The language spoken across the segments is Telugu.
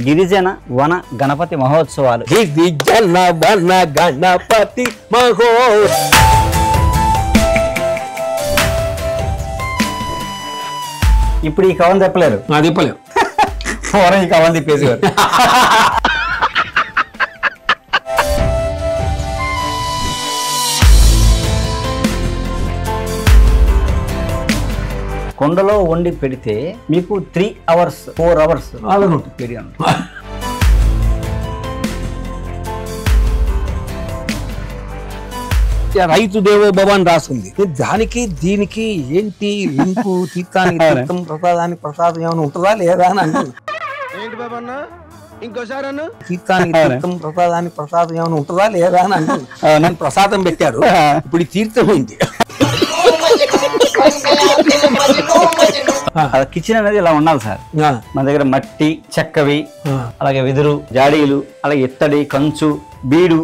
గిరిజన వన గణపతి మహోత్సవాలు. గిరిజన వన గణపతి ఇప్పుడు ఈ కవన్ చెప్పలేరు, చెప్పలేము. పూర్వం ఈ కవన్ తిప్పేసేవారు. కొండలో వండి పెడితే మీకు 3 hours 4 hours రైతు దేవో భవ అని రాసింది. దానికి దీనికి ఏంటి లింకు? తీర్థానికి తీర్థం, ప్రసాదానికి ప్రసాదం ఏమైనా ఉంటుందా లేదా అని అంటుంది. ఏంటి బాబన్న ఇంకోసారి తీర్థానికి తీర్థం, ప్రసాదానికి ప్రసాదం ఏమైనా ఉంటుందా లేదా అని అంటుంది. నన్ను ప్రసాదం పెట్టారు, ఇప్పుడు ఈ తీర్థం ఏంటి? కిచెన్ అనేది ఇలా ఉండాలి సార్. మన దగ్గర మట్టి, చెక్కవి, అలాగే వెదురు, జాడీలు, అలాగే ఇత్తడి, కంచు, బీడు,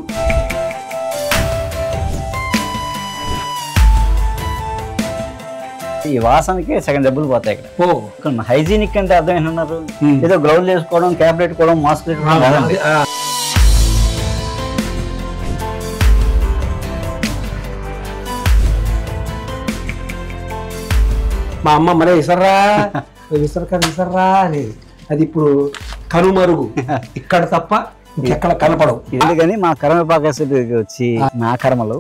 ఈ వాసనకి సగం డబ్బులు పోతాయి ఇక్కడ. హైజీనిక్ అంటే అర్థం ఏంటన్నారు? ఏదో గ్లౌజ్ వేసుకోవడం, క్యాప్ పెట్టుకోవడం, మాస్క్ పెట్టుకోవడం. మా అమ్మ మరే విసర్రా విసర్రా అనేది అది ఇప్పుడు కనుమరుగు. ఇక్కడ తప్ప ఇంకెక్కడ కనపడవు. ఎందుకని మా కర్మపాక వచ్చి నా కర్మలు,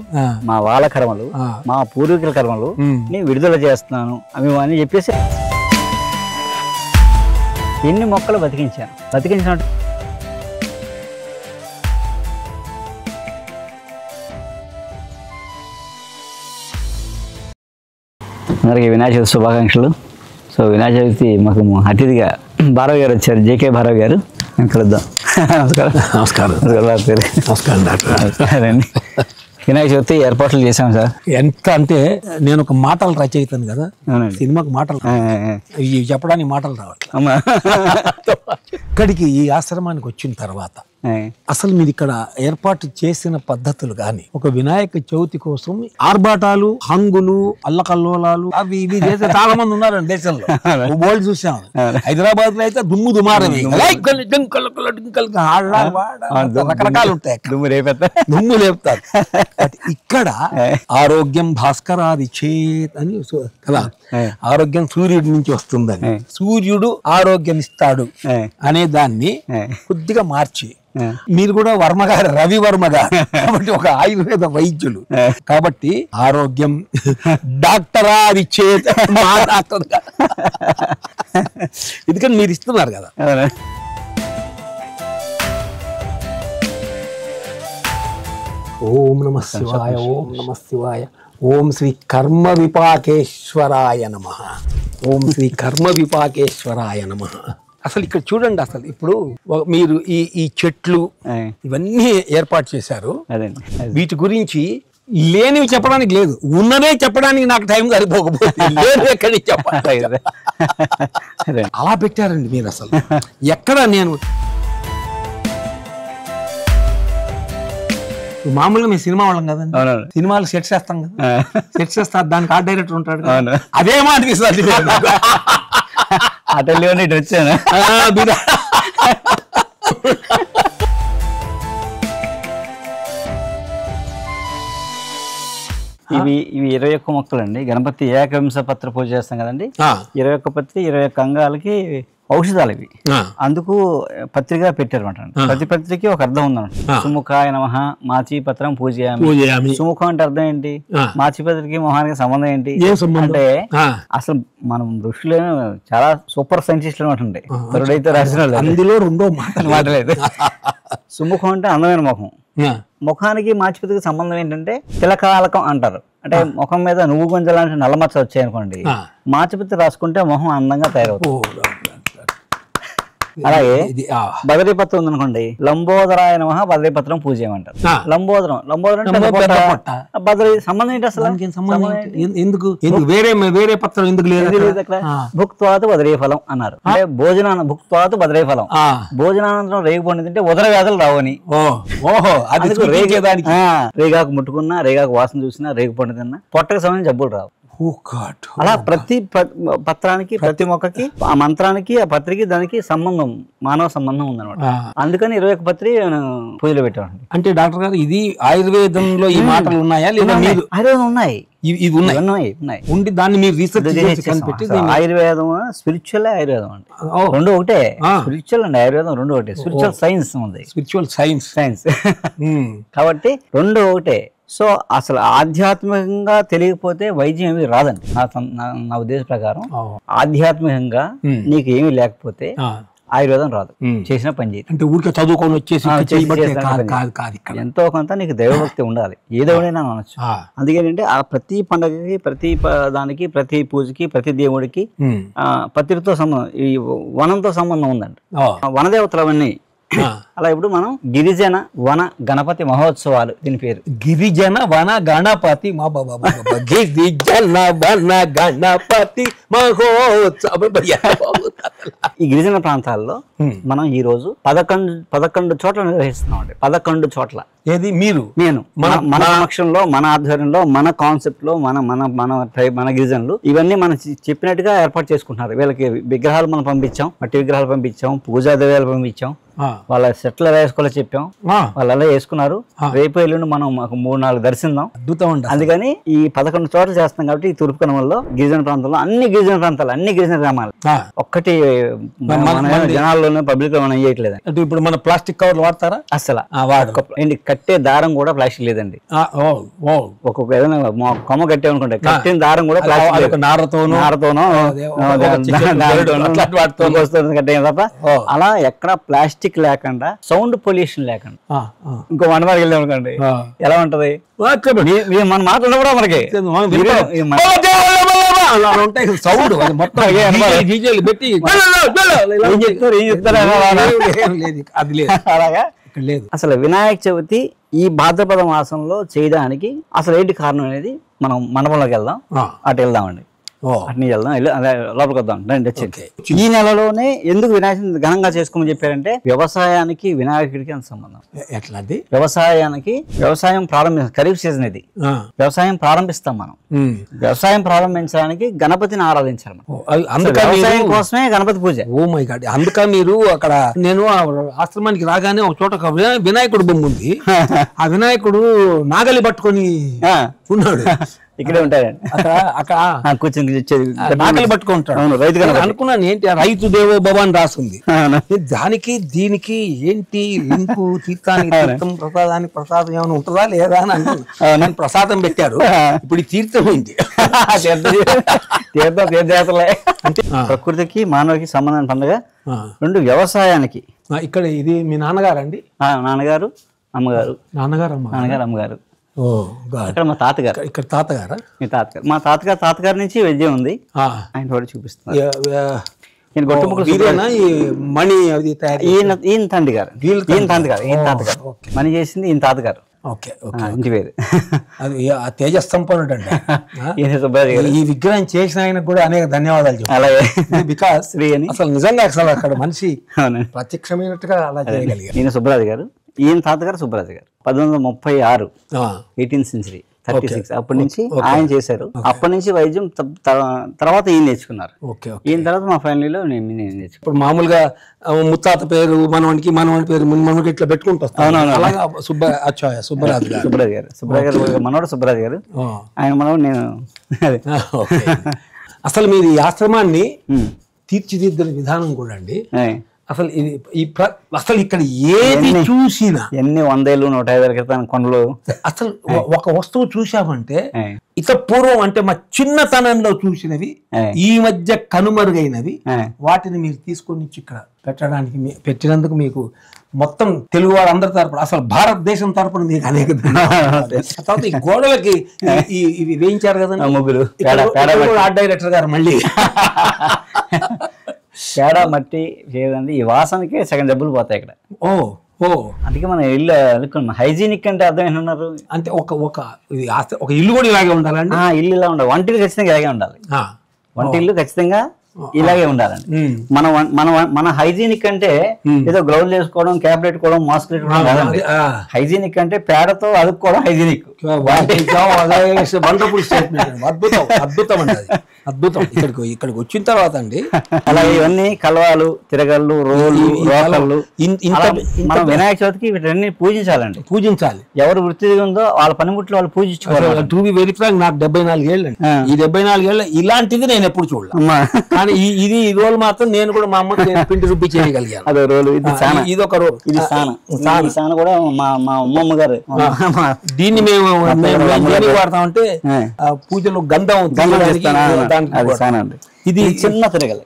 మా వాళ్ళ కర్మలు, మా పూర్వీకుల కర్మలు నేను విడుదల చేస్తున్నాను అవి అని చెప్పేసి ఎన్ని మొక్కలు బతికించినట్టు. అందరికీ వినాయక చవితి శుభాకాంక్షలు. సో వినాయక చవితి మాకు అతిథిగా భారవ్ గారు వచ్చారు, జేకే భారవ్ గారు. కలుద్దాం. నమస్కారం. నమస్కారం డాక్టర్. వినాయక చవితి ఏర్పాట్లు చేశాం సార్. ఎంత అంటే నేను ఒక మాటలు రచయితాను కదా, సినిమాకు మాటలు చెప్పడానికి మాటలు రావట్లేదు. ఇక్కడికి ఈ ఆశ్రమానికి వచ్చిన తర్వాత అసలు మీరు ఇక్కడ ఏర్పాటు చేసిన పద్ధతులు గాని, ఒక వినాయక చవితి కోసం ఆర్భాటాలు, హంగులు, అల్లకల్లోలాలు అవి ఇవి చేసే చాలా మంది ఉన్నారండి దేశంలో. బోల్డ్ చూసాం. హైదరాబాద్ లో అయితే దుమ్ము దుమారవి, రకరకాలు ఉంటాయి, దుమ్ము లేపుతారు. ఇక్కడ ఆరోగ్యం భాస్కరాది చేత్ అని కదా, ఆరోగ్యం సూర్యుడి నుంచి వస్తుందని, సూర్యుడు ఆరోగ్యం ఇస్తాడు అనే దాన్ని కొద్దిగా మార్చి, మీరు కూడా వర్మగారు, రవి వర్మ గారు కాబట్టి ఒక ఆయుర్వేద వైద్యులు కాబట్టి ఆరోగ్యం డాక్టరా అది చేత ఎందుకని మీరు ఇస్తున్నారు కదా. ఓం నమః శివాయ, ఓం నమః శివాయ, ఓం శ్రీ కర్మ విపాకేశ్వరాయ నమః, ఓం శ్రీ కర్మ విపాకేశ్వరాయ నమః. అసలు ఇక్కడ చూడండి, అసలు ఇప్పుడు మీరు ఈ చెట్లు ఇవన్నీ ఏర్పాటు చేశారు. వీటి గురించి లేనివి చెప్పడానికి లేదు, ఉన్నదే చెప్పడానికి నాకు టైం సరిపోకపోతే లేదు ఎక్కడి చెప్పాలి. అలా పెట్టారండి మీరు. అసలు ఎక్కడ నేను మామూలుగా మేము సినిమా వాళ్ళం కదండి, సినిమాలు సెట్ చేస్తాం కదా, సెట్ చేస్తా దానికి ఆర్ట్ డైరెక్టర్ ఉంటాడు, అదే మాట తీసుకోవాలి. అటెల్లోనే వచ్చాను. ఇవి 21 మొక్కలండి. గణపతి ఏకవింశ పత్ర పూజ చేస్తాం కదండి. 21 పత్రి 21 అంగాలకి ఔషధాలు ఇవి. అందుకు పత్రిక పెట్టారన్నమాట. ప్రతి పత్రిక ఒక అర్థం ఉందన్నమాట. సుముఖాయ నమః మాచీపత్రం పూజయామి. సుముఖం అంటే అర్థం ఏంటి? మాచీపత్రికి మొహానికి సంబంధం ఏంటి అంటే, అసలు మనం ఋషులు చాలా సూపర్ సైంటిస్టులు అనమాట. తరుడైతే రాసిన అందులో రెండో మాటలేదు. సుముఖం అంటే అందమైన ముఖం. ముఖానికి మాచిపత్రికి సంబంధం ఏంటంటే తిలకాలకం అంటారు. అంటే ముఖం మీద నువ్వు గుంజలాంటి నల్లమచ్చ వచ్చాయి అనుకోండి, మాచిపత్రి రాసుకుంటే మొహం అందంగా తయారవుతుంది. అలాగే బదరీపత్రం ఉందనుకోండి, లంబోదరాయ నమః బదరీపత్రం పూజ చేయమంటారు. లంబోదరం బదరీ సంబంధం ఏంటి అసలు? ఎందుకు వేరే పత్రం ఎందుకు లేదు? భుక్త్వాతు బదరీ ఫలం అన్నారు. అంటే భోజనాన భుక్త్వాతు బదరీ ఫలం, భోజనానంతరం రేగు పండు తింటే ఉదర వ్యాధులు రావని. రేగాకు ముట్టుకున్నా, రేగాకు వాసన చూసినా, రేగు పండు తిన్నా పొట్టకు సంబంధించిన జబ్బులు రావు. అలా ప్రతి పత్రానికి ప్రతి మొక్కకి ఆ మంత్రానికి ఆ పత్రికి దానికి సంబంధం మానవ సంబంధం ఉందన్నమాట. అందుకని 21 పత్రి పూజలో పెట్టామండి. అంటే డాక్టర్ గారు ఇది ఆయుర్వేదంలో ఈ మాటలు ఉన్నాయా లేదా? ఆయుర్వేదం ఉన్నాయి, ఇవి ఉన్నాయి ఉండి దాన్ని మీరు రీసెర్చ్ చేసి కనిపెట్టి ఆయుర్వేదం స్పిరిచువల్ ఆయుర్వేదం అండి, రెండు ఒకటే. స్పిరిచువల్ అండ్ ఆయుర్వేదం రెండు ఒకటే. స్పిరిచువల్ సైన్స్ ఉంది, స్పిరిచువల్ సైన్స్ కాబట్టి రెండు ఒకటే. సో అసలు ఆధ్యాత్మికంగా తెలియకపోతే వైద్యం ఏమి రాదండి నా ఉద్దేశ ప్రకారం. ఆధ్యాత్మికంగా నీకు ఏమీ లేకపోతే ఆయుర్వేదం రాదు, చేసిన పని చేయదు. అంటే ఊరికే చదువుకొని వచ్చేసి ఎంతో కొంత నీకు దైవభక్తి ఉండాలి, ఏదైనా అనొచ్చు. అందుకేంటంటే ఆ ప్రతి పండగకి ప్రతి దానికి ప్రతి పూజకి ప్రతి దేవుడికి పత్రికతో సంబంధం, ఈ వనంతో సంబంధం ఉందండి. వనదేవతలవన్నీ అలా ఇప్పుడు మనం గిరిజన వన గణపతి మహోత్సవాలు, దీని పేరు గిరిజన వన గణపతి గిరిజన వన గణపతి మహోత్సవ. ఈ గిరిజన ప్రాంతాల్లో మనం ఈ రోజు 11 చోట్ల నిర్వహిస్తున్నాం. 11 చోట్ల. ఏది మీరు? నేను మన సమక్షంలో, మన ఆధ్వర్యంలో, మన కాన్సెప్ట్ లో మన గిరిజనులు ఇవన్నీ మనం చెప్పినట్టుగా ఏర్పాటు చేసుకుంటున్నారు. వీళ్ళకి విగ్రహాలు మనం పంపించాం, మట్టి విగ్రహాలు పంపించాం, పూజా ద్రవ్యాలు పంపించాం, వాళ్ళ సెట్లు వేసుకోవాలో చెప్పాం, వాళ్ళు అలా వేసుకున్నారు. రేపు ఎల్లుండి మనం మాకు 3-4 దర్శిందాం. అందుకని ఈ 11 చోట్ల చేస్తాం. కాబట్టి ఈ తూర్పు కనుమల్లో గిరిజన ప్రాంతంలో అన్ని గిరిజన ప్రాంతాలు, అన్ని గిరిజన గ్రామాలు ఒక్కటి జనాల్లోనే పబ్లిక్ లో మనం వేయట్లేదు. ఇప్పుడు మన ప్లాస్టిక్ కవర్లు వాడతారా? అసలు కట్టే దారం కూడా ప్లాస్టిక్ లేదండి. ఒక్కొక్క ఏదైనా కొమ్మ కట్టేమనుకుంటే కట్టిన దారం కూడా ప్లాస్టిక్, నారతోనో కట్టే తప్ప అలా ఎక్కడ ప్లాస్టిక్ లేకుండా, సౌండ్ పొల్యూషన్ లేకుండా. ఇంకో 1 వారికి వెళ్ళాం అనుకోండి, ఎలా ఉంటది? మనం మాట్లాడినా కూడా మనకి సౌండ్ మొత్తం అలాగా లేదు. అసలు వినాయక చవితి ఈ భాద్రపద మాసంలో చేయడానికి అసలు ఏంటి కారణం అనేది మనం మండపంలోకి వెళ్దాం, అటు వెళ్దామండి. అట్ని వెళ్దాం, లోపలికి వద్దాం. ఈ నెలలోనే ఎందుకు వినాయకుడిని ఘనంగా చేసుకోమని చెప్పారంటే వ్యవసాయానికి వినాయకుడికి అంత సంబంధం. ఎట్లాంటి వ్యవసాయం ప్రారంభిస్తాం, ఖరీఫ్ సీజన్ ఇది, వ్యవసాయం ప్రారంభిస్తాం మనం. వ్యవసాయం ప్రారంభించడానికి గణపతిని ఆరాధించాలి మనం. వ్యవసాయం కోసమే గణపతి పూజ. Oh my god. అందుక మీరు అక్కడ, నేను ఆశ్రమానికి రాగానే ఒక చోట వినాయకుడు బొమ్మ ఉంది. ఆ వినాయకుడు నాగలి పట్టుకొని ఉన్నాడు. ఇక్కడే ఉంటాయండి, అక్కడ కూర్చొని నాగలి పట్టుకుంటాడు. రైతు అనుకున్నాను ఏంటి రైతు దేవో భవ అని రాసింది. దానికి దీనికి ఏంటి లింకు? తీర్థానికి తీర్థం, ప్రసాదానికి ప్రసాదం ఏమైనా ఉంటుందా లేదా అని అనుకున్నాను. ప్రసాదం పెట్టారు, ఇప్పుడు తీర్థం ఏంటి? తీర్థయాత్రలే. అంటే ప్రకృతికి మానవుకి సంబంధం పండుగ. 2 వ్యవసాయానికి. ఇక్కడ ఇది మీ నాన్నగారండి? నాన్నగారు అమ్మగారు. నాన్నగారు ఇక్కడ మా తాతగారు. ఇక్కడ తాతగారా? మీ తాతగారు. మా తాతగారి నుంచి విద్య ఉంది, ఆయన కూడా చూపిస్తున్నారు. మణి ఈయన తండ్రి గారు, ఈయన తాతగారు మణి చేసింది ఈయన తాతగారు. ఇంటి పేరు తేజస్తంపనుడు అండి. ఈ విగ్రహం చేసిన ఆయనకు కూడా అనేక ధన్యవాదాలు. అలాగే బికాస్ అసలు నిజంగా అక్కడ మనిషి ప్రత్యక్షమైనట్టుగా అలా చేయగలిగారు. ఈయన సుబ్బరాజు గారు, ఈయన తాతగారు సుబ్బరాజు గారు. 1836, 18th century, 36 అప్పటి నుంచి ఆయన చేశారు. అప్పటి నుంచి వైద్యం తర్వాత ఈయన నేర్చుకున్నారు. ఈయన తర్వాత మా ఫ్యామిలీలో నేను నేర్చుకున్నాను. ఇప్పుడు మామూలుగా ముత్తాత పేరు మనవడి పేరు మనకి ఇట్లా పెట్టుకుంటూ సుబ్బరాజు గారు మనోడు సుబ్బరాజు గారు, ఆయన మనోడు నేను. అసలు మీరు ఈ ఆశ్రమాన్ని తీర్చిదిద్దిన విధానం కూడా అండి. అసలు అసలు ఇక్కడ ఏది చూసినా ఎన్ని 100 ఏళ్ళు 150 ఏళ్ళ క్రితం కొండలు. అసలు ఒక వస్తువు చూసామంటే పూర్వం అంటే మా చిన్నతనంలో చూసినవి, ఈ మధ్య కనుమరుగైనవి, వాటిని మీరు తీసుకొని ఇక్కడ పెట్టినందుకు మీకు మొత్తం తెలుగు వాళ్ళందరి తరపున, అసలు భారతదేశం తరపున మీకు అనేక తర్వాత ఈ గోడలకి ఇవి వేయించారు కదండి ముగ్గురు. ఆర్ట్ డైరెక్టర్ గారు మళ్ళీ పేడ మట్టి చేయదండి, ఈ వాసనకే సగం జబ్బులు పోతాయి ఇక్కడ. అందుకే మనం ఇల్లు అనుకున్నాం. హైజీనిక్ అంటే అర్థం ఏంటన్నారు అంటే ఒక ఇల్లు కూడా ఇలాగే ఉండాలండి. ఇల్లు ఇలా ఉండాలి. వంటిల్లు ఖచ్చితంగా ఇలాగే ఉండాలి. వంటిల్లు ఖచ్చితంగా ఇలాగే ఉండాలండి. మన హైజీనిక్ అంటే ఏదో గ్లౌజ్ వేసుకోవడం, క్యాప్ పెట్టుకోవడం, మాస్క్ పెట్టుకోవడం కాదండి. హైజీనిక్ అంటే పేడతో అదుపుకోవడం హైజీనిక్. వండర్ఫుల్ స్టేట్మెంట్, అద్భుతం అద్భుతం అండి, అద్భుతం. ఇక్కడికి వచ్చిన తర్వాత అండి అలాగే ఇవన్నీ కలవాలు, తిరగళ్ళు, రోలు, రోకళ్ళు, మనం వినాయక చవితికి వీటన్ని పూజించాలండి. పూజించాలి. ఎవరు వృత్తి ఉందో వాళ్ళ పనిముట్లు వాళ్ళు పూజించుకోవాలి. టు బి వెరీ ఫ్రాంక్, నాకు 74 ఏళ్ళు అండి. ఈ 74 ఏళ్ళ ఇలాంటిది నేను ఎప్పుడు చూడలేదు. కానీ ఈ రోల్ మాత్రం నేను కూడా మా అమ్మకి పిండి రుబ్బి చేయగలిగాను. అదే రోలు. ఇది ఒక రోల్. ఇది సాన కూడా మా అమ్మమ్మ గారు. దీన్ని మేము వాడతామంటే పూజలో గంధం ఇది చిన్న తిరగలి.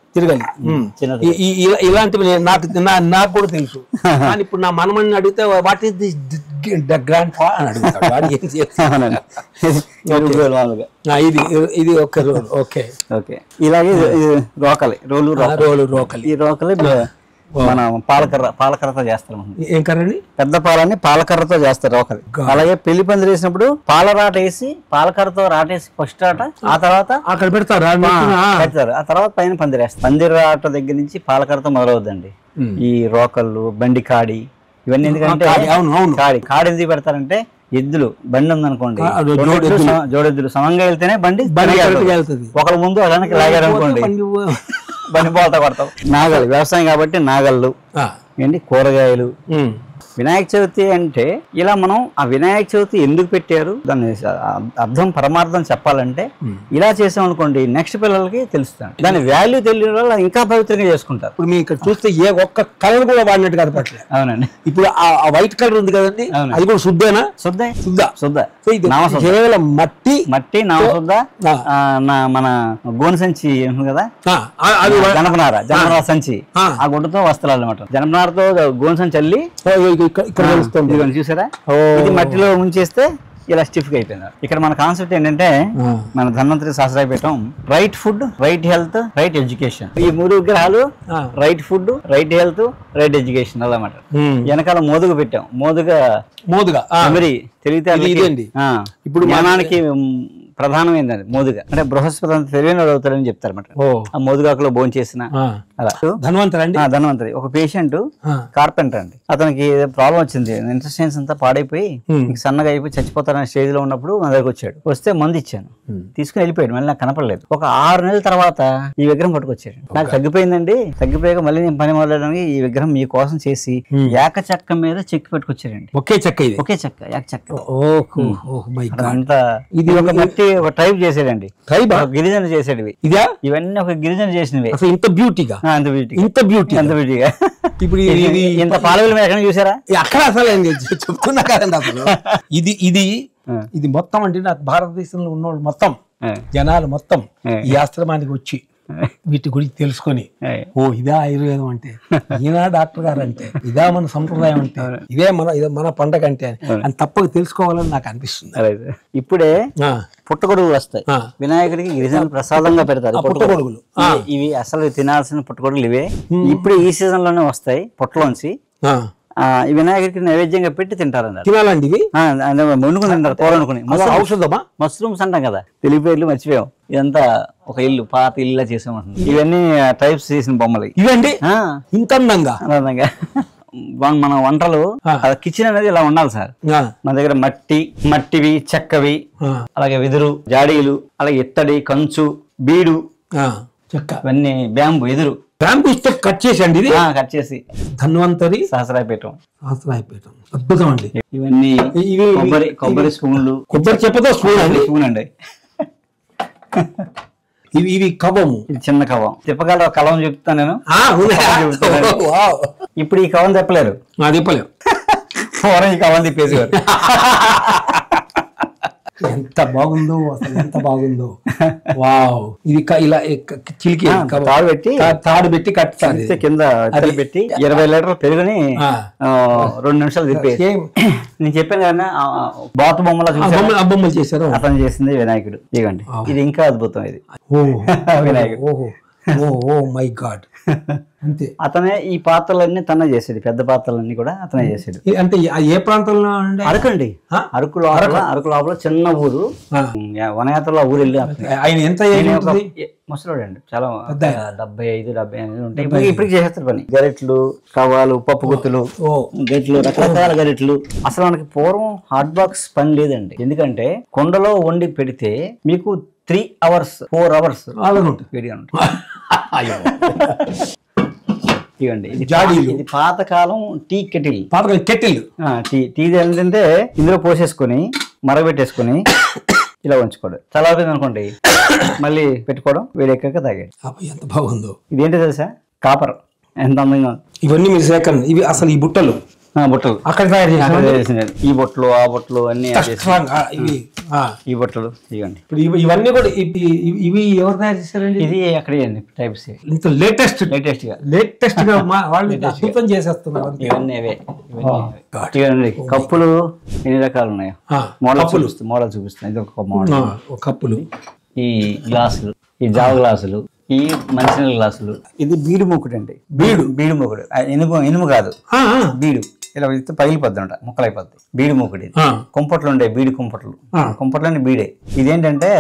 ఇలాంటివి నాకు కూడా తెలుసు. కానీ ఇప్పుడు నా మనమని అడిగితే వాట్ ఈస్ దిస్ గ్రాండ్ ఫా అని అడుగుతాడు. ఇది ఒక రోల్. Okay okay. ఇలాగే రోకలి, రోకలి. ఈ రోకలి మన పాలకర్రతో చేస్తారు. ఏం కర్రండి? పెద్ద పాలని పాలకర్రతో చేస్తారు రోకలి. అలాగే పెళ్లి పందిరి వేసినప్పుడు పాలరాట వేసి పాలకర్రతో రాటేసి ఫస్ట్ రాట, ఆ తర్వాత అక్కడ పెడతారు. ఆ తర్వాత పైన పందిరి వేస్తారు. పందిరి రాట దగ్గర నుంచి పాలకర్రతో మొదలవుద్దండి ఈ రోకళ్ళు, బండి కాడి ఇవన్నీ. ఎందుకంటే కాడి ఎందుకు పెడతారంటే ఎద్దులు బండి ఉందనుకోండి, జోడెద్దులు సమంగా వెళ్తేనే బండి వెళ్తుంది. ఒకళ్ళ ముందు అలానికి లాగారు అనుకోండి, బండి పోతా కొడతాం. నాగలు, వ్యవసాయం కాబట్టి నాగళ్ళు ఏంటి, కూరగాయలు. వినాయక చవితి అంటే ఇలా మనం ఆ వినాయక చవితి ఎందుకు పెట్టారు, దాని అర్థం పరమార్థం చెప్పాలంటే ఇలా చేసాం అనుకోండి, నెక్స్ట్ పిల్లలకి తెలుస్తాను. దాని వాల్యూ తెలియని వాళ్ళు ఇంకా పవిత్రంగా చేసుకుంటారు. ఇప్పుడు మీకు ఇక్కడ చూస్తే ఏ ఒక్క కలర్ కూడా వాడినట్టు కాదు పట్ల. అవునండి. ఇప్పుడు ఆ వైట్ కలర్ ఉంది కదండి, అది కూడా శుద్ధేనా? శుద్ధ. కేవలం మట్టి నవశుద్ధ. మన గోను సంచి ఉంది కదా, జనపనార సంచి, ఆ గుడ్డతో వస్త్రాలు అనమాట. జనపనారతో గోను సంచి చల్లి ఇక్కడ చూసారా, ఇది మట్టిలో ముంచేస్తే ఇలా స్టిఫ్ గా అయిపోయినారు. ఇక్కడ మన కాన్సెప్ట్ ఏంటంటే, మన Dhanvantari Shastrapeetham right food, right health, right education. ఈ 3 విగ్రహాలు right food, right health, right education అన్నమాట. వెనకాల మోదుగా పెట్టాం. మోదుగా తెలివితే ఇప్పుడు జ్ఞానానికి ప్రధానమైంది మోదుగా. అంటే బృహస్పతి అంత తెలివైన అవుతారని చెప్తారు అనమాట. ఆ మోదుగాకులో భోజనం చేసిన అలా. ధన్వంతరి ఒక పేషెంట్ కార్పెంటర్ అండి. అతనికి ప్రాబ్లం వచ్చింది, ఇంటెస్టైన్స్ అంతా పాడైపోయి సన్నగా అయిపోయి చచ్చిపోతారనే స్టేజ్ లో ఉన్నప్పుడు నా దగ్గరకు వచ్చాడు. వస్తే మందు ఇచ్చాను, తీసుకుని వెళ్ళిపోయాడు. మళ్ళీ నాకు కనపడలేదు. ఒక 6 నెలల తర్వాత ఈ విగ్రహం పట్టుకొచ్చాడు. నాకు తగ్గిపోయిందండి. తగ్గిపోయాక మళ్ళీ నేను పని మొదలడానికి ఈ విగ్రహం మీకోసం చేసి ఏక చెక్క మీద చెక్కి పెట్టుకొచ్చాడండి. ఒకే చెక్క ఏక చెక్క. అంతా ఇది ఒక మట్టి ఒక ట్రైబ్ చేసాడండి. గిరిజన చేసాడు. ఇవన్నీ ఒక గిరిజన చేసినవి. ఇంత బ్యూటీగా ఇప్పుడు ఇంత పాలవీల మీద ఎక్కడ చూసారా? అక్కడ అసలు చెప్తున్నా కదండి. అసలు ఇది మొత్తం అంటే నాకు భారతదేశంలో ఉన్నోళ్ళు మొత్తం జనాలు మొత్తం ఈ ఆశ్రమానికి వచ్చి వీటి గురించి తెలుసుకొని, ఓ ఇదే ఆయుర్వేదం అంటే, ఈయన డాక్టర్ గారు అంటే, ఇదే మన సంప్రదాయం అంటే, ఇదే మన పండగ అంటే అని తప్పక తెలుసుకోవాలని నాకు అనిపిస్తుంది. ఇప్పుడే పుట్టగొడుగులు వస్తాయి వినాయకుడికి. గిరిజనులు ప్రసాదంగా పెడతారు పుట్టగొడుగులు. ఇవి అసలు తినాల్సిన పుట్టగొడుగులు ఇవే. ఇప్పుడు ఈ సీజన్ లోనే వస్తాయి పుట్టలోంచి. ఈ వినాయకుడికి నైవేద్యంగా పెట్టి తింటారండి. తినాలండి ఇవి, వండుకుని తింటారు కూర వండుకుని. ఔషధమా? మష్రూమ్స్ అంటాం కదా, తెలివి పేర్లు మర్చిపోయాం. ఇదంతా ఒక ఇల్లు, పాత ఇల్లు చేసామంటున్నాం. ఇవన్నీ టైప్స్ చేసిన బొమ్మలు ఇవండి. ఇంత అందంగా మన వంటలు కిచెన్ అనేది ఇలా ఉండాలి సార్. మన దగ్గర మట్టివి, చెక్కవి, అలాగే వెదురు, జాడీలు, అలాగే ఇత్తడి, కంచు, బీడు, చెక్క, ఇవన్నీ బ్యాంబు, ఎదురు బ్యాంబు కట్ చేసండి. ఇది కట్ చేసి ధన్వంతరి శాస్త్రాపీఠం. అద్భుతం అండి. ఇవన్నీ కొబ్బరి స్పూన్లు. కొబ్బరి చెప్పతో స్పూన్ అండి. ఇవి కవము. ఇది చిన్న కవం. తిప్పగల కవం చెప్తాను నేను. ఇప్పుడు ఈ కవం తిప్పలేరు. ఈ కవం తిప్పేసేవారు. ఎంత బాగుందో అసలు, ఎంత బాగుందో. వావ్. ఇది ఇలా చిలికి తాడు పెట్టి కట్టాలి. కింద పెట్టి 20 లీటర్ల పెరుగుని 2 నిమిషాలు తిప్పేసి. నేను చెప్పాను కదా బాతు బొమ్మలు చేశారు. అతను చేసింది వినాయకుడు. ఇదిగోండి, ఇది ఇంకా అద్భుతం. ఇది వినాయకుడు. Oh my god. అంతే. అతనే ఈ పాత్రలన్నీ తనే చేసాడు, పెద్ద పాత్రలన్నీ కూడా అతనే చేసాడు. అంటే ఏ ప్రాంతంలో? అరకు అండి. అరకు లోపల చిన్న ఊరు, వనయాత్రలో ఊరు వెళ్ళి. ఆయన ఎంత ముసలోడు అండి, చాలా 75-70 ఉంటాయి. ఇప్పటికి చేసేస్తారు పని. గరిట్లు, కవ్వాలు, పప్పు గుత్తులు, గరిట్లు, రకరకాల గరిట్లు. అసలు మనకి పూర్వం హాట్ బాక్స్ పని లేదండి. ఎందుకంటే కొండలో వండి పెడితే మీకు 3 hours 4 hours వేడిగా ఉంటుంది. ఇవ్వండి, ఇది పాతకాలం టీ కెటిల్. టీ ఏంటంటే ఇందులో పోసేసుకొని మరగబెట్టేసుకొని ఇలా ఉంచుకోవడం. చల్లారిపోయింది అనుకోండి, మళ్ళీ పెట్టుకోవడం, వేడెక్కాక తాగేది. ఎంత బాగుందో. ఇదేంటి తెలుసా? కాపర్. ఎంత అందంగా. ఇవన్నీ మీరు సేకరణ. ఇవి అసలు ఈ బుట్టలు అక్కడ తయారు చేసిన ఈ బొట్లు, ఆ బొట్లు అన్ని ఈ బొట్లు. ఇవ్వండి, ఇవన్నీ కూడా ఇవి ఎవరు తయారు చేశారండి? ఇది అక్కడ టైప్స్. ఇంత లేటెస్ట్ గా వాళ్ళు అద్భుతం చేసేస్తున్నారు. ఇవన్నీ ఇవన్నీ కప్పులు ఎన్ని రకాలు ఉన్నాయో మోడల్ చూపిస్తాను. ఇది ఒక మోడల్. కప్పులు, ఈ గ్లాసులు, ఈ జావ గ్లాసులు, ఈ మంచినీళ్ళ గ్లాసులు. ఇది బీడు మూకుడు అండి. బీడు మూకుడు. ఇనుము కాదు, బీడు. ఇలా పగిలిపోద్ది అంట, ముక్కలైపోద్ది. బీడు మూకుడు. ఇది కుంపట్లు ఉండే బీడు కుంపట్లోని బీడే. ఇదేంటంటే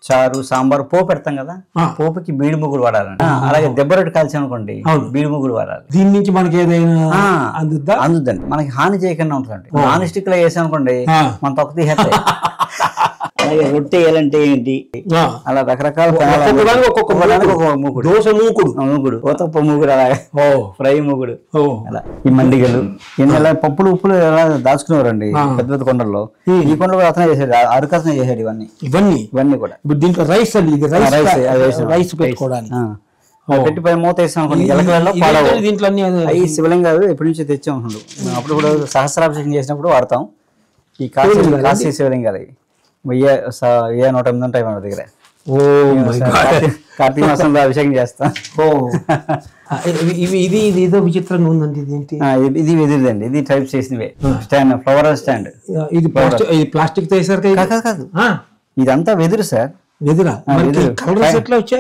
చారు, సాంబార్, పోపు పెడతాం కదా, పోపుకి బీడి ముగ్గురు వాడాలండి. అలాగే దెబ్బ రొట్టె కాల్చి అనుకోండి, బీడి ముగ్గురు వాడాలి. దీని నుంచి మనకి ఏదైనా అందుద్దండి, మనకి హాని చేయకుండా ఉంటుందండి. నాన్ స్టిక్ లో వేసాం అనుకోండి, మన తొక్క తీసేస్తాయి. అలాగే రొట్టె వేయాలంటే ఏంటి, అలా రకరకాల మూకుడు, ఓతప్ప మూకుడు, అలాగే ఫ్రై మూకుడు, అలా ఈ మండిగలు, ఇలా పప్పులు ఉప్పులు ఎలా దాచుకునేవారండి పెద్ద పెద్ద కొండల్లో. ఈ కొండలు కూడా అతనే చేసాడు, అరకు అతనే చేసాడు. ఇవన్నీ కూడా దీంట్లో రైస్ పెట్టుకోవడానికి పెట్టిపై మూత వేసాం అనుకోండి, ఎలకలలో పాడవు. దీంట్లో అవి శివలింగాలు ఎప్పటి నుంచి తెచ్చే ఉంటుండు. అప్పుడు కూడా సహస్రాభిషేకం చేసినప్పుడు వాడతాం ఈ కాశీ శివలింగాలు. 108 ఉంటాయి మన దగ్గర. కార్తీక మాసంలో అభిషేకం చేస్తాం. ఇది ఏదో విచిత్రంగా ఉందండి. ఇది వెదిరిదండి. ఇది టైప్ చేసినవే. Flower stand. ఇది ప్లాస్టిక్ తో వేసారు కాదు, ఇదంతా వెదురు సార్. వెదురా?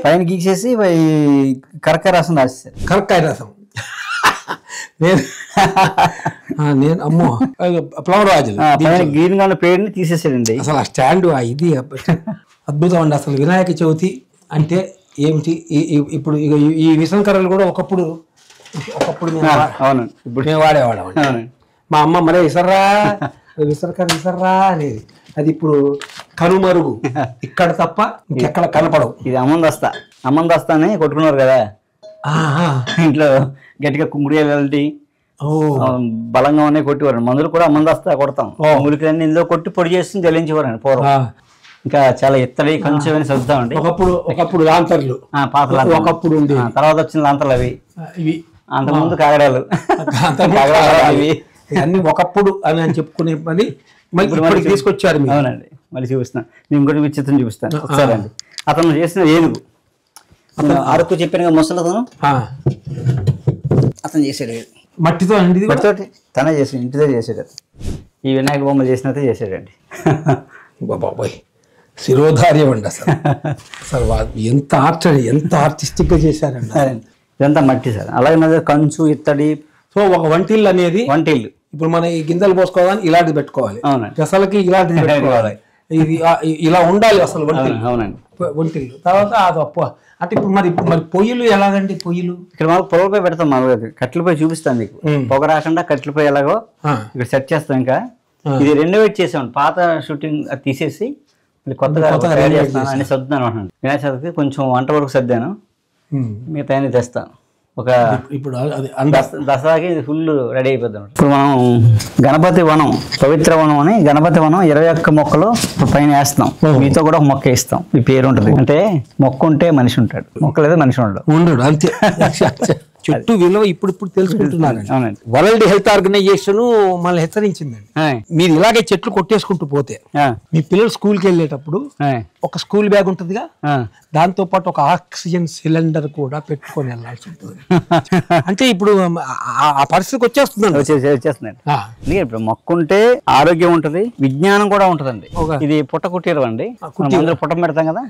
పైన గీసేసి కరక్కాయ రసం రాసేసారు. కరక్కాయ రసం నేను అమ్మో ఫ్లవర్ గ్రీన్ గా పేరుని తీసేసాడండి. అసలు ఆ స్టాండ్ ఇది అద్భుతం అండి. అసలు వినాయక చవితి అంటే ఏమిటి? ఇప్పుడు ఈ విసంకరలు కూడా ఒకప్పుడు మేము వాడేవాళ్ళం. మా అమ్మ మరే విసర్రా అనేది. అది ఇప్పుడు కనుమరుగు, ఇక్కడ తప్ప ఇంకెక్కడ కనపడవు. ఇది అమ్మందస్తా అని కొట్టుకున్నారు కదా ఇంట్లో, గట్టిగా ముడియాలి బలంగా ఉన్నాయి కొట్టేవారు. మందులు కూడా అమ్మందస్తా కొడతాం. ములికలన్నీ ఇందులో కొట్టి పొడి చేసి జల్లించేవారండి పూర్వం. ఇంకా చాలా ఎత్తడి కొంచెం చదువుతామండి. ఒకప్పుడు లాంతర్లు, ఒకప్పుడు తర్వాత వచ్చిన లాంతర్లు అవి. అంతకుముందు కాగడాలు అవి అన్ని ఒకప్పుడు అని చెప్పుకునే పని మళ్ళీ తీసుకొచ్చారు. అవునండి, మళ్ళీ చూపిస్తాను. నేను ఇంకోటి విచిత్రం చూపిస్తాను ఒకసారి అండి. అతను చేసిన ఏనుగు, అరకు చెప్పిన ముసలతను అతను చేసాడు. మట్టితో అండి, మట్టితోటి తనే చేసాడు, ఇంటితో చేసాడు. ఈ వినాయక బొమ్మలు చేసినట్టే చేసాడండి. బాబాయ్ శిరోధార్యం అండి. అసలు ఎంత ఆర్టిస్టిక్ గా చేశారండి. ఇదంతా మట్టి సార్. అలాగే కంచు, ఇత్తడి. సో ఒక వంటిల్లు అనేది, వంటిల్లు ఇప్పుడు మన ఈ గింజలు పోసుకోవడానికి ఇలాంటిది పెట్టుకోవాలి, అసలుకి ఇలాంటిది పెట్టుకోవాలి. ఇది ఇలా ఉండాలి అసలు వంటిల్లు. అవునండి, వంటిల్లు. తర్వాత అది అంటే ఇప్పుడు మరి పొయ్యిలు ఎలాగండి? పొయ్యిలు ఇక్కడ మనకు పొగపై పెడతాం. కట్టెలపై చూపిస్తాను మీకు. పొగ రాకుండా కట్టెలపై ఎలాగో ఇక్కడ సెట్ చేస్తాం. ఇంకా ఇది రెనోవేట్ చేసాం. పాత షూటింగ్ అది తీసేసి కొత్తగా చేస్తాను అని సర్దుతాను అంటున్నాను. వినాయక చవితికి కొంచెం వంట వరకు సర్దాను, మిగతా తెస్తాను. ఒక ఇప్పుడు దసరాకి ఇది ఫుల్ రెడీ అయిపోద్ది. ఇప్పుడు మనం గణపతి వనం, పవిత్ర వనం అని గణపతి వనం 21 మొక్కలు పైన వేస్తాం. మీతో కూడా ఒక మొక్క వేస్తాం. ఈ పేరు ఉంటుంది. అంటే మొక్క ఉంటే మనిషి ఉంటాడు, మొక్క లేదా మనిషి ఉండడు. అంతే. చెట్టు విలువ ఇప్పుడు తెలుసుకుంటున్నాను. అవునండి. వరల్డ్ హెల్త్ ఆర్గనైజేషన్ మనల్ని హెచ్చరించిందండి, మీరు ఇలాగే చెట్లు కొట్టేసుకుంటూ పోతే మీ పిల్లలు స్కూల్కి వెళ్ళేటప్పుడు ఒక స్కూల్ బ్యాగ్ ఉంటుందిగా, దాంతో పాటు ఒక ఆక్సిజన్ సిలిండర్ కూడా పెట్టుకొని వెళ్ళాల్సి ఉంటుంది. అంటే ఇప్పుడు ఆ పరిస్థితికి వచ్చేస్తుందండి. ఇప్పుడు మొక్క ఉంటే ఆరోగ్యం ఉంటది, విజ్ఞానం కూడా ఉంటదండి. ఇది పుట్ట కుట్టిరు అండి, పుట్ట పెడతాం కదా,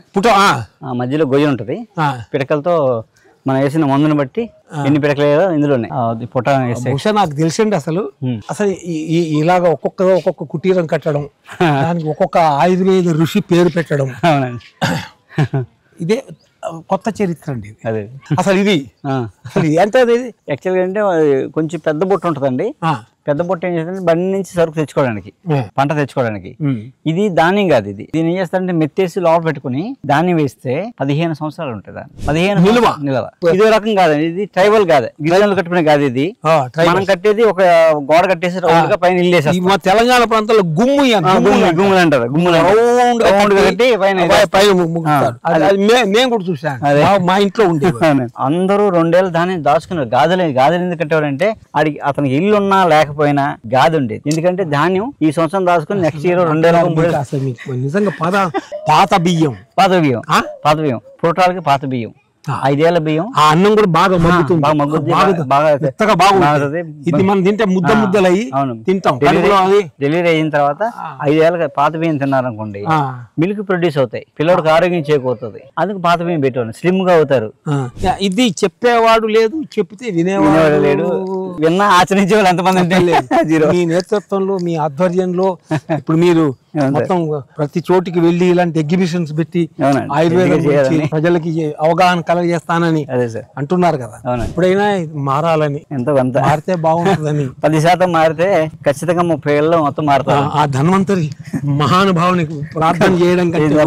మధ్యలో గొయ్యి ఉంటది, పిడకలతో మనం వేసిన మందుని బట్టి ఎన్ని పిడకలేదో ఇందులోనే పొట్ట బహుశా నాకు తెలిసిండి అసలు ఇలాగ ఒక్కొక్క కుటీరం కట్టడం, దానికి ఒక్కొక్క ఆయుర్వేద ఋషి పేరు పెట్టడం. అవునండి, ఇదే కొత్త చరిత్ర అండి అదే. అసలు ఇది ఎంత యాక్చువల్గా అంటే కొంచెం పెద్ద బుట్ట ఉంటుందండి. పెద్ద బుట్ట ఏం చేస్తుంది, బండి నుంచి సరుకు తెచ్చుకోవడానికి, పంట తెచ్చుకోవడానికి. ఇది ధాన్యం కాదు. ఇది దీన్ని ఏం చేస్తారంటే మెత్తేసి లోపల పెట్టుకుని ధాన్యం వేస్తే 15 సంవత్సరాలు ఉంటుంది. 15 నిల్వ. ఇదే రకం కాదండి, ఇది ట్రైబల్ కాదు, గిరిజనులు కట్టుకునే కాదు. ఇది మనం కట్టేది ఒక గోడ కట్టేసి రౌండ్ గా పైన ఇల్లు వేసేస్తాం. మా తెలంగాణ ప్రాంతంలో గుమ్ములు అంటారు. గుమ్ములు రౌండ్ కట్టి మేము కూడా చూసాం, మా ఇంట్లో ఉండేది. అందరూ 2 ఏళ్ళ ధాన్యం దాచుకున్నారు. గాజులు ఎందుకు కట్టేవాడంటే అతనికి ఇల్లు ఉన్నా లేకపోయినా గాది ఉండేది. ఎందుకంటే ధాన్యం ఈ సంవత్సరం దాచుకుని నెక్స్ట్ ఇయర్ 2 ఏళ్ళ నిజంగా పాత బియ్యం పుట్టాలకి పాత బియ్యం, 5 ఏళ్ల బియ్యం. ఆ అన్నం కూడా బాగా మగ్గుతుంది, ఇది మనం తింటే ముద్దలయ్యి తింటాం. డెలివరీ అయిన తర్వాత 5 ఏళ్ళ పాత బియ్యం తిన్నారనుకోండి, మిల్క్ ప్రొడ్యూస్ అవుతాయి, పిల్లడికి ఆరోగ్యం చేకూరుతుంది. అందుకు పాత బియ్యం పెట్టేవాళ్ళు స్లిమ్ గా అవుతారు. ఇది చెప్పేవాడు లేదు, చెప్తే వినేవాడు లేడు, విన్నా ఆచరించే వాళ్ళు ఎంతమంది అంటే మీ నేతృత్వంలో, మీ ఆధ్వర్యంలో ఇప్పుడు మీరు మొత్తం ప్రతి చోటికి వెళ్ళి ఇలాంటి ఎగ్జిబిషన్స్ పెట్టి ఆయుర్వేదం ప్రజలకి అవగాహన కలగజేస్తానని అంటున్నారు కదా. ఇప్పుడైనా మారాలని, మారితే బాగుంటుందని. 10% మారితే ఖచ్చితంగా 30 ఏళ్ళలో మొత్తం మారుతారు. ఆ ధన్వంతరి మహానుభావుని ప్రార్థన చేయడం కంటే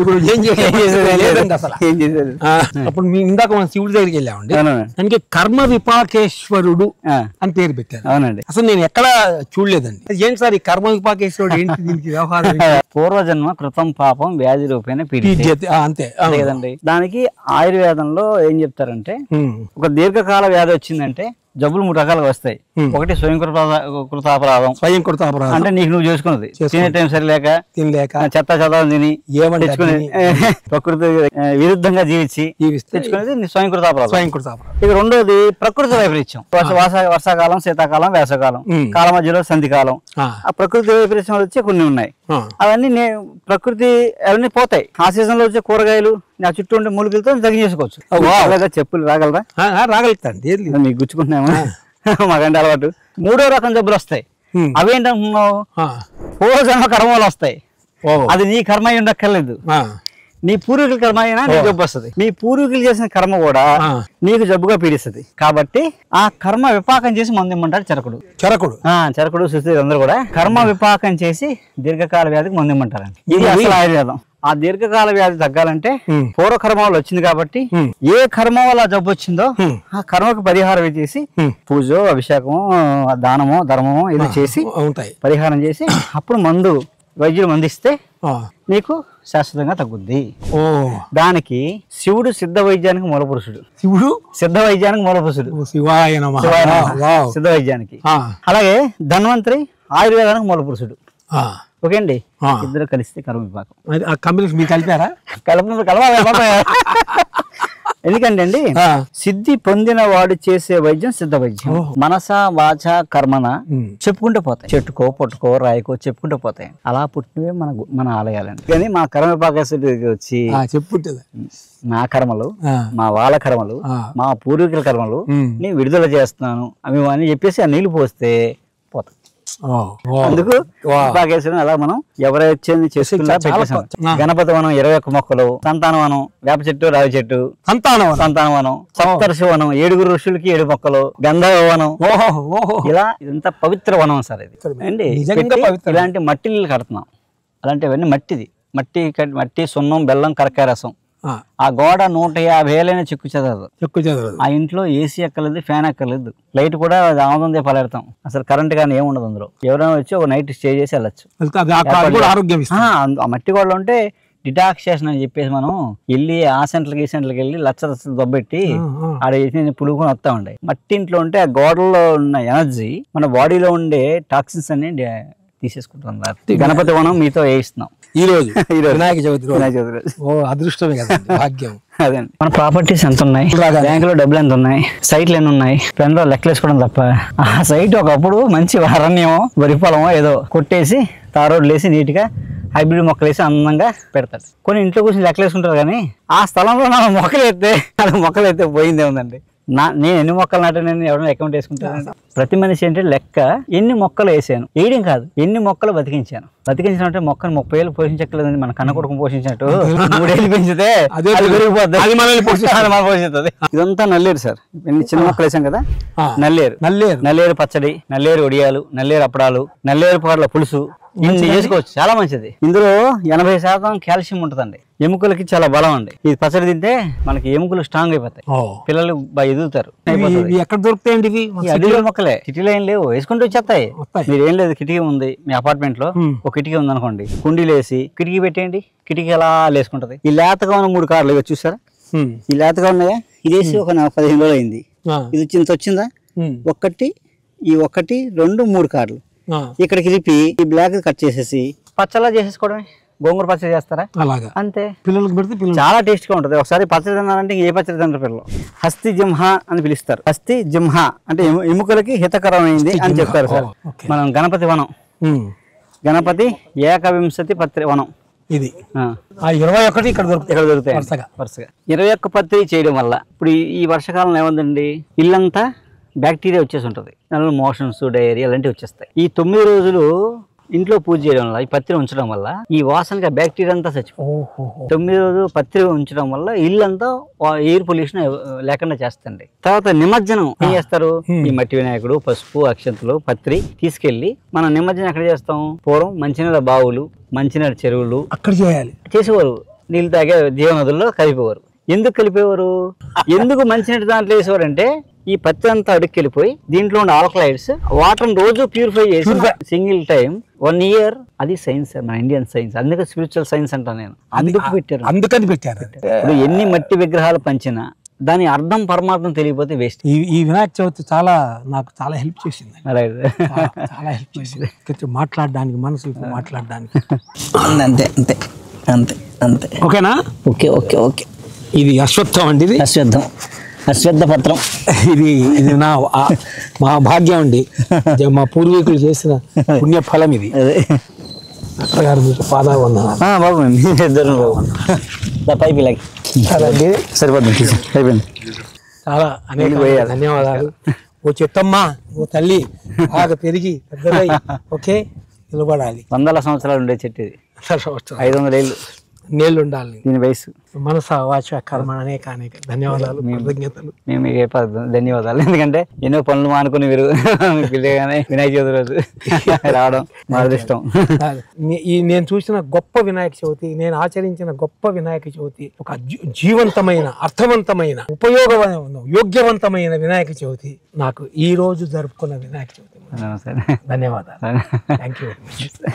ఇప్పుడు ఏం చేసేది అసలు. అప్పుడు మీ ఇందాక మనం శివుడి దగ్గరికి వెళ్ళామండి, దానికి కర్మ విపాకేశ్వరుడు అని పేరు పెట్టారు. అవునండి, అసలు నేను ఎక్కడ చూడలేదండి. ఏంటి సార్ ఈ కర్మ విపాకేశ్వరుడు ఏంటి, దీనికి వ్యవహారం? పూర్వజన్మ కృతం పాపం వ్యాధి రూపేణ పీడితే, అంతే కదండి. దానికి ఆయుర్వేదంలో ఏం చెప్తారంటే, ఒక దీర్ఘకాల వ్యాధి వచ్చిందంటే జబ్బులు 3 రకాలుగా వస్తాయి. ఒకటి స్వయంకృతాపరాధం. అంటే నీకు నువ్వు చేసుకున్నది, తినే టైం సరిలేక, చెత్త తిని తెచ్చుకుని, ప్రకృతి విరుద్ధంగా జీవించి తెచ్చుకునేది స్వయంకృతాపరాధం. ఇక రెండోది ప్రకృతి వైపరీత్యం. వర్షాకాలం, శీతాకాలం, వేసవకాలం, కాలం మధ్యలో సంధికాలం. ఆ ప్రకృతి వైపరీత్యం వచ్చే కొన్ని ఉన్నాయి. అవన్నీ ప్రకృతి అవన్నీ పోతాయి. ఆ సీజన్ లో వచ్చే కూరగాయలు, నా చుట్టూ ఉండే మూలికలతో తగ్గించేసుకోవచ్చు. చెప్పులు రాగలరా? రాగలుగుతాండి, మీకు గుచ్చుకుంటున్నామా? మాకంటే అలవాటు. 3వ రకం జబ్బులు వస్తాయి. అవేంటనుకున్నావు? పూర్వజన్మ కర్మలు వస్తాయి. అది నీ కర్మ అయి ఉండక్కర్లేదు, నీ పూర్వీకుల కర్మ అయినా నీకు జబ్బు వస్తుంది. మీ పూర్వీకులు చేసిన కర్మ కూడా నీకు జబ్బుగా పీడిస్తుంది. కాబట్టి ఆ కర్మ విపాకం చేసి మందు ఇమ్మంటాడు చరకుడు సుస్థితి అందరూ కూడా కర్మ విపాకం చేసి దీర్ఘకాల వ్యాధికి మందు ఇమ్మంటారండి. ఇది అసలు ఆయుర్వేదం. ఆ దీర్ఘకాల వ్యాధి తగ్గాలంటే పూర్వ కర్మ వల్ల వచ్చింది కాబట్టి ఏ కర్మ వల్ల జబ్బు వచ్చిందో ఆ కర్మకు పరిహారం చేసి పూజ, అభిషేకము, దానము, ధర్మము ఇది చేసి పరిహారం చేసి అప్పుడు వైద్యులు మందిస్తే నీకు శాశ్వతంగా తగ్గుద్ది. దానికి శివుడు సిద్ధ వైద్యానికి మూలపురుషుడు. సిద్ధ వైద్యానికి. అలాగే ధన్వంతరి ఆయుర్వేదానికి మూలపురుషుడు. ఓకే అండి, ఇద్దరు కలిస్తే కర్మ విపాకం. కలిపారా? కలపాలి. ఎందుకంటే అండి, సిద్ధి పొందిన వాడు చేసే వైద్యం సిద్ధ వైద్యం. మనస వాచ కర్మన చెప్పుకుంటూ పోతాయి. చెట్టుకో, పొట్టుకో, రాయికో చెప్పుకుంటూ పోతాయి. అలా పుట్టినవే మన ఆలయాలండి. కానీ మా కర్మ విపాకేశ్వరుడికి వచ్చి చెప్పుకుంటుంది నా కర్మలు, మా వాళ్ళ కర్మలు, మా పూర్వీకుల కర్మలు నేను విడుదల చేస్తున్నాను అవి అని చెప్పేసి ఆ నీళ్లు పోస్తే పోతాయి. అందుకు విపాకేశ్వరం అలా మనం ఎవరైతే చేసుకున్నా పెట్టేసాం. గణపతి వనం 21 మొక్కలు, సంతానవనం వేప చెట్టు, రావి చెట్టు, సంతానవనం, సప్తర్షి వనం 7 ఋషులకి 7 మొక్కలు, గంధర్వ వనం. ఇలా ఇదంతా పవిత్ర వనం సార్ ఇది అండి. ఇలాంటి మట్టి నీళ్ళు కడుతున్నాం. అలాంటివన్నీ మట్టి, సున్నం, బెల్లం, కరక్కాయ రసం. ఆ గోడ 150 ఏళ్ళైనా చెక్కు చెదరదు. ఆ ఇంట్లో ఏసీ ఎక్కలేదు, ఫ్యాన్ ఎక్కలేదు, లైట్ కూడా ఆనందం దీపాలు పెడతాం. అసలు కరెంట్ కానీ ఏముండదు అందులో. ఎవరైనా వచ్చి ఒక నైట్ స్టే చేసి వెళ్ళచ్చు. ఆ మట్టి గోడలో ఉంటే డిటాక్సేషన్ అని చెప్పేసి మనం వెళ్ళి ఆ సెంటర్కి వెళ్ళి లచ్చలు దొబ్బెట్టి ఆడ పులుగుని వస్తా ఉండే. మట్టి ఇంట్లో ఉంటే ఆ గోడల్లో ఉన్న ఎనర్జీ మన బాడీలో ఉండే టాక్సిన్స్ అన్ని తీసేసుకుంటున్నారు. గణపతి వనం మీతో వేయిస్తున్నాం ఈ రోజు వినాయక చవితి రోజు. అదృష్టమే కదా, భాగ్యం. అదే మన ప్రాపర్టీస్ ఎంత ఉన్నాయి, బ్యాంకులో డబ్బులు ఎంత ఉన్నాయి, సైట్లు ఎన్ని ఉన్నాయి, పెన్లో లెక్కలేసుకోవడం తప్ప. ఆ సైట్ ఒకప్పుడు మంచి అరణ్యమో వరి పొలమో ఏదో కొట్టేసి తారోడ్లు వేసి నీట్ గా హైబ్రిడ్ మొక్కలు వేసి అందంగా పెడతాడు. కొన్ని ఇంట్లో కూర్చొని లెక్కలు వేసుకుంటారు, కానీ ఆ స్థలంలో నా మొక్కలు అయితే పోయిందే ఉందండి. నేను ఎన్ని మొక్కలు నాటానని ఎవరైనా అకౌంట్ వేసుకుంటాను. ప్రతి మనిషి అంటే లెక్క ఎన్ని మొక్కలు వేసాను, వేయడం కాదు ఎన్ని మొక్కలు బతికించాను. బతికించడం అంటే మొక్కను 30 ఏళ్ళు పోషించట్లేదండి, మన కన్న కొడుకు పోషించినట్టు 3 ఏళ్ళు పెంచితే అది పోషిస్తుంది. ఇదంతా నల్లేరు సార్, చిన్న మొక్కలు వేసాం కదా, నల్లేరు పచ్చడి, నల్లేరు ఒడియాలు, నల్లేరు అప్పడాలు, నల్లేరు పాటల పులుసు ఇన్ని చేసుకోవచ్చు, చాలా మంచిది. ఇందులో 80% కాల్షియం ఉంటుందండి, ఎముకలకి చాలా బలం అండి. ఇది పచ్చడి తింటే మనకి ఎముకలు స్ట్రాంగ్ అయిపోతాయి, పిల్లలు బాగా ఎదుగుతారు. ఎక్కడ దొరుకుతాయండి అడవి మొక్కలే, కిటికీలు ఏం లేవు, వేసుకుంటూ వచ్చేస్తాయి. మీరు ఏం లేదు, కిటికీ ఉంది మీ అపార్ట్మెంట్ లో, ఒక కిటికీ ఉంది అనుకోండి, కుండీలు వేసి కిటికీ పెట్టేయండి, కిటికీ ఎలా లేసుకుంటది. ఈ లేతగా ఉన్న 3 కార్లు ఇవి చూసారా, ఈ లేతగా ఉన్నాయా, ఇది వేసి ఒక 15 రోజులు అయింది. ఇది వచ్చిందా, ఒకటి 2 3 కార్లు ఇక్కడికి తిప్పి ఈ బ్లాక్ కట్ చేసేసి పచ్చలా చేసేసుకోవడమే. గోంగూర పచ్చడి చేస్తారా, అలాగా అంతే. పిల్లలకు పెడితే చాలా టేస్ట్ గా ఉంటుంది. ఒకసారి పచ్చడి తిన్నారంటే ఏ పచ్చడి తింటారు పిల్లలు. హస్తి జింహ అని పిలుస్తారు. హస్తి జింహ అంటే ఎముకలకి హితకరమైంది అని చెప్తారు సార్. మనం గణపతి వనం, గణపతి ఏకవింశతి పత్రి వనం ఇది. 21 ఇక్కడ దొరుకుతాయి వరుసగా. 21 పత్రి చేయడం వల్ల ఇప్పుడు ఈ వర్షాకాలంలో ఏముందండి, ఇల్లంతా బ్యాక్టీరియా వచ్చేసి ఉంటుంది, దానిలో మోషన్స్, డయేరియా అలాంటివి వచ్చేస్తాయి. ఈ 9 రోజులు ఇంట్లో పూజ చేయడం వల్ల, ఈ పత్రి ఉంచడం వల్ల ఈ వాసనగా బ్యాక్టీరియా అంతా చచ్చిపోతుంది. 9 రోజులు పత్రి ఉంచడం వల్ల ఇల్లంతా ఎయిర్ పొల్యూషన్ లేకుండా చేస్తుంది. తర్వాత నిమజ్జనం ఏం చేస్తారు, ఈ మట్టి వినాయకుడు, పసుపు, అక్షంతలు, పత్రి తీసుకెళ్లి మనం నిమజ్జనం ఎక్కడ చేస్తాం, పూర్వం మంచినీళ్ళ బావులు, మంచినీళ్ళ చెరువులు అక్కడ చేసేవారు. నీళ్ళు తాగే జీవనదుల్లో కలిపేవారు. ఎందుకు కలిపేవారు, ఎందుకు మంచినీటి దాంట్లో వేసేవారు అంటే, ఈ పత్తి అంతా అడుక్కెళ్ళిపోయి దీంట్లో ఉన్న ఆల్కలైడ్స్ వాటర్ రోజు ప్యూరిఫై చేసి సింగిల్ టైం 1 year, అది సైన్స్, మన ఇండియన్ సైన్స్. అందుకే స్పిరిచువల్ సైన్స్ అంటాను నేను, అందుకని పెట్టారు. ఇప్పుడు ఎన్ని మట్టి విగ్రహాలు పంచినా దాని అర్థం పరమార్థం తెలియకపోతే వేస్ట్. ఈ వినాయక చవితి నాకు చాలా హెల్ప్ చేసింది, చాలా హెల్ప్ చేసింది మాట్లాడడానికి, మనసు మాట్లాడడానికి. అంతే అంతే అంతే అంతే ఓకేనా, ఓకే ఓకే ఓకే. ఇది అశ్వత్థం అండి, ఇది అశ్వత్థ పత్రం. ఇది మా భాగ్యం అండి, మా పూర్వీకులు చేసిన పుణ్యఫలం ఇది. అక్కగారు మీకు పాదావందనాలు బాబు, ఇద్దరు పైపు ఇలాగే సరిపోతుంది, అయిపోయింది. చాలా అనేక ధన్యవాదాలు. ఓ చెత్తమ్మా, ఓ తల్లి బాగా పెరిగి పెద్దదై ఓకే నిలబడాలి. 100 సంవత్సరాలు ఉండే చెట్టు ఇది, 500 ఏళ్ళు నీళ్ళు ఉండాలి. దీని వయసు మనస వాచ కర్మ అనేక ధన్యవాదాలు, కృతజ్ఞతలు. మేము ధన్యవాదాలు, ఎందుకంటే ఎన్నో పనులు మానుకుని మీరు పిల్లగానే వినాయక చవితి రోజు రావడం మా అదృష్టం. నేను చూసిన గొప్ప వినాయక చవితి, నేను ఆచరించిన గొప్ప వినాయక చవితి, ఒక జీవంతమైన, అర్థవంతమైన, యోగ్యవంతమైన వినాయక చవితి నాకు ఈ రోజు జరుపుకున్న వినాయక చవితి. ధన్యవాదాలు. Thank you very much.